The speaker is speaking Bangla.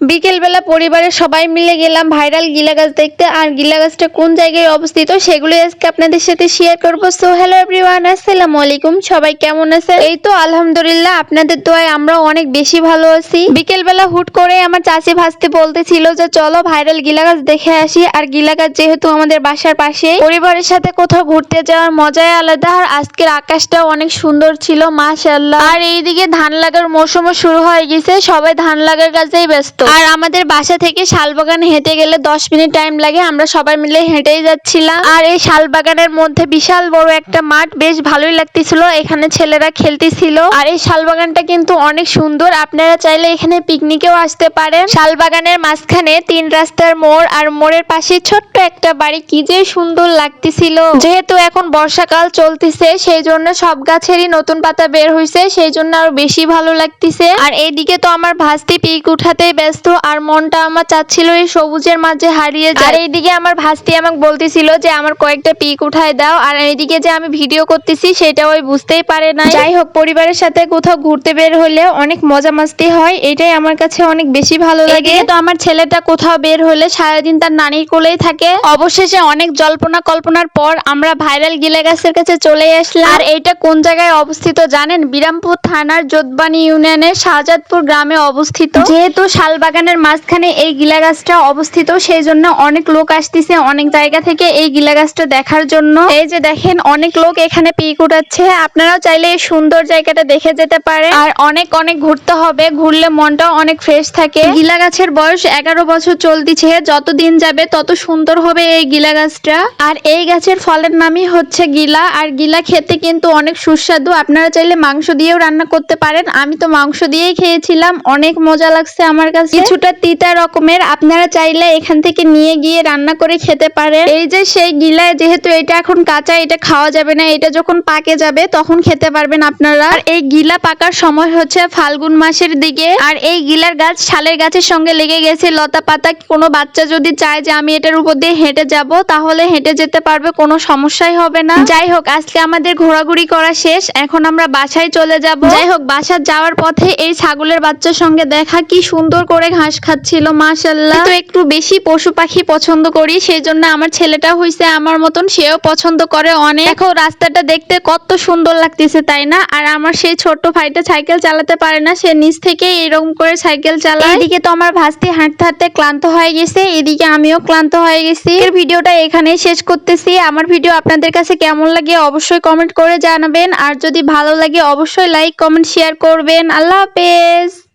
বিকেলবেলা পরিবারের সবাই মিলে গেলাম ভাইরাল গিলা গাছ দেখতে। আর গিলা গাছটা কোন জায়গায় অবস্থিত সেগুলো আজকে আপনাদের সাথে শেয়ার করব। সো হ্যালো এভরিওয়ান, আসসালামু আলাইকুম। সবাই কেমন আছেন? এই তো আলহামদুলিল্লাহ, আপনাদের দোয়ায় আমরা অনেক বেশি ভালো আছি। বিকেলবেলা হুট করে আমার চাচি ভাসতে বলতেছিল যে চলো ভাইরাল গিলা গাছ দেখে আসি। আর গিলা গাছ যেহেতু আমাদের বাসার পাশে, পরিবারের সাথে কোথাও ঘুরতে যাওয়ার মজাই আলাদা। আর আজকের আকাশটাও অনেক সুন্দর ছিল মাশাআল্লাহ। আর এইদিকে ধান লাগার মৌসুমও শুরু হয়ে গেছে, সবাই ধান লাগার কাজেই ব্যস্ত। আর আমাদের বাসা থেকে শালবাগান হেঁটে গেলে 10 মিনিট টাইম লাগে। আমরা সবাই মিলে হেঁটেই যাচ্ছিলাম। আর এই শালবাগানের মধ্যে বিশাল বড় একটা মাঠ, বেশ ভালোই লাগতেছিল। এখানে ছেলেরা খেলতেছিল। আর এই শালবাগানটা কিন্তু অনেক সুন্দর, আপনারা চাইলে এখানে পিকনিকেও আসতে পারেন। শালবাগানের মাঝখানে 3 রাস্তার মোড়, আর মোড়ের পাশে ছোট্ট একটা বাড়ি, কি যে সুন্দর লাগতেছিল। যেহেতু এখন বর্ষাকাল চলতেছে, সেই জন্য সব গাছেরই নতুন পাতা বের হয়েছে, সেই জন্য আরো বেশি ভালো লাগতেছে। আর এইদিকে তো আমার ভাস্তি পিক উঠাতেই ব্যস্ত, আর মনটা আমার চাচ্ছিল এই সবুজের মাঝে হারিয়ে যায়। আর এইদিকে আমার ভাস্তি আমাকে বলতেছিল যে আমার কয়েকটা পিক উঠায় দাও। আর এইদিকে যে আমি ভিডিও করতেছি সেটা ওই বুঝতেই পারে না। যাই হোক, পরিবারের সাথে কোথাও ঘুরতে বের হলে অনেক মজা মাস্তি হয়, এটাই আমার কাছে অনেক বেশি ভালো লাগে। তো আমার ছেলেটা কোথাও বের হলে সারাদিন তার নানির কোলেই থাকে। অবশেষে অনেক জল্পনা কল্পনার পর আমরা ভাইরাল গিলা গাছের কাছে চলে আসলাম। আর এইটা কোন জায়গায় অবস্থিত জানেন? বিরামপুর থানার যোধবানী ইউনিয়নের শাহজাদপুর গ্রামে অবস্থিত। যেহেতু শালবাগানের মাঝখানে এই গিলা গাছটা অবস্থিত, সেই জন্য অনেক লোক আসতেছে অনেক জায়গা থেকে এই গিলা গাছটা দেখার জন্য। এই যে দেখেন, অনেক লোক এখানে পিক উঠাচ্ছে। আপনারাও চাইলে এই সুন্দর জায়গাটা দেখে যেতে পারেন। আর অনেক অনেক ঘুরতে হবে, ঘুরলে মনটাও অনেক ফ্রেশ থাকে। গিলা গাছের বয়স 11 বছর চলতিছে, যতদিন যাবে তত সুন্দর হবে এই গিলা গাছটা। আর এই গাছের ফলের নামই হচ্ছে গিলা। আর গিলা খেতে কিন্তু অনেক সুস্বাদু, আপনারা চাইলে মাংস দিয়েও রান্না করতে পারেন। আমি তো মাংস দিয়েই খেয়েছিলাম, অনেক মজা লাগছে আমার কাছে। কিছুটা তিতা রকমের, আপনারা চাইলে এখান থেকে নিয়ে গিয়ে রান্না করে খেতে পারেন। এই যে সেই গিলা, যেহেতু এটা এখন কাঁচা, এটা খাওয়া যাবে না, এটা যখন পাকে যাবে তখন খেতে পারবেন আপনারা। আর এই গিলা পাকার সময় হচ্ছে ফাল্গুন মাসের দিকে। আর এই গিলার গাছ শালের গাছের সঙ্গে লেগে গেছে লতা পাতা। কোনো বাচ্চা যদি চায় যে আমি এটার উপর দিয়ে হেঁটে যাব, তাহলে হেঁটে যেতে পারবে, কোনো সমস্যাই হবে না। যাই হোক, আজকে আমাদের ঘোরাঘুরি করা শেষ, এখন আমরা বাসায় চলে যাব। যাই হোক, বাসায় যাওয়ার পথে এই ছাগলের বাচ্চার সঙ্গে দেখা, কি সুন্দর করে ঘাস খাচ্ছিল মাশাআল্লাহ। তো একটু বেশি পশু পাখি পছন্দ করি, সেই জন্য আমার ছেলেটা হইছে আমার মতন, সেও পছন্দ করে অনেক। দেখো রাস্তাটা দেখতে কত সুন্দর লাগতেছে, তাই না? আর আমার সেই ছোট্ট ভাইটা সাইকেল চালাতে পারে না, সে নিচ থেকে এরকম করে সাইকেল চালায়। এদিকে তো আমার ভাস্তি হাঁটতে হাঁটতে ক্লান্ত হয়ে গেছে, এদিকে আমিও ক্লান্ত হয়ে গেছি। এর ভিডিওটা এখানেই শেষ করতেছি। আমার ভিডিও আপনাদের কাছে কেমন লাগে অবশ্যই কমেন্ট করে জানাবেন। আর যদি ভালো লাগে অবশ্যই লাইক কমেন্ট শেয়ার করবেন। আল্লাহ হাফেজ।